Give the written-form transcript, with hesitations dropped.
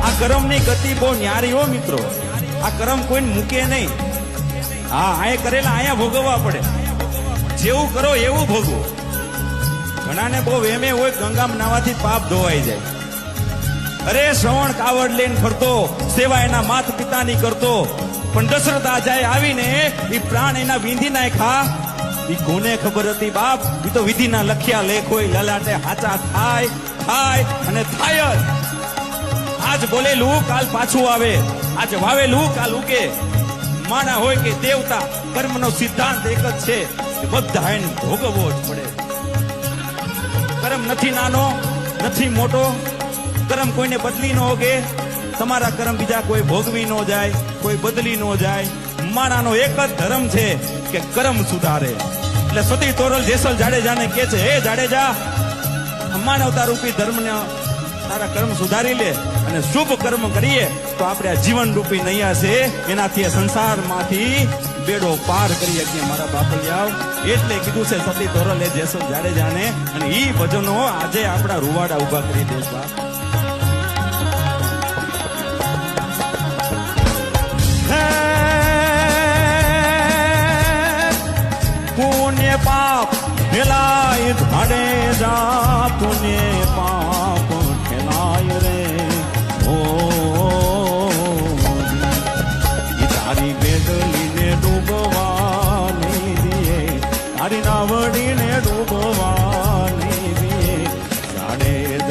આ કર્મની ગતિ બહુ ન્યારી હો મિત્રો. આ કર્મ કોઈને મૂકે નહીં. હા, આ કરેલા અહીંયા ભોગવવા પડે. જેવું કરો એવું ભોગવો. ઘણાને બહુ વેમે હોય ગંગામાં નાવાથી પાપ ધોવાઈ જાય. અરે શ્રવણ કાવડ લઈને ફરતો, સેવા એના માત પિતાની કરતો, પણ દશરથ આજાએ આવીને એ પ્રાણ એના વીંધી નાખ્યા. ઈ કોને ખબર હતી બાપ? ઈ તો વિધિના લખ્યા લેખ હોય. લલાટે હાચા થાય થાય અને થાય જ. આજ બોલેલું કાલ પાછું આવે, આજ વાવેલું કાલ ઉગે. માણા હોય કે દેવતા, કર્મનો સિદ્ધાંત એક જ છે, બધા એને ભોગવવો જ પડે. કર્મ નથી નાનો, નથી મોટો. કર્મ કોઈને બદલી ન હોગે. તમારા કર્મ બીજા કોઈ ભોગવી ન જાય, કોઈ બદલી ન જાય. માણાનો એક જ ધર્મ છે કે કર્મ સુધારે. એટલે સતી તોરલ જેસલ જાડેજાને કે છે, હે જાડેજા, માનવતા રૂપી ધર્મને તારા કર્મ સુધારી લે અને શુભ કર્મ કરીએ તો આપણે આ જીવન રૂપી નૈયા છે એનાથી સંસારમાંથી બેડો પાર કરી શકીએ મારા બાપલિયાઓ. એટલે કીધું છે સતી તોરલે જેસલ જાડેજાને. અને ઈ ભજનો આજે આપણા રૂવાડા ઉભા કરી દે. પુણ્ય પાપ ઠેલાય જાડેજા, પુણ્ય પાપ ઠેલાય રે. ઓ તારી બેદલીને ડૂબવાની દિયે, તારી નાવડીને ડૂબવાની દિયે. જાડેજા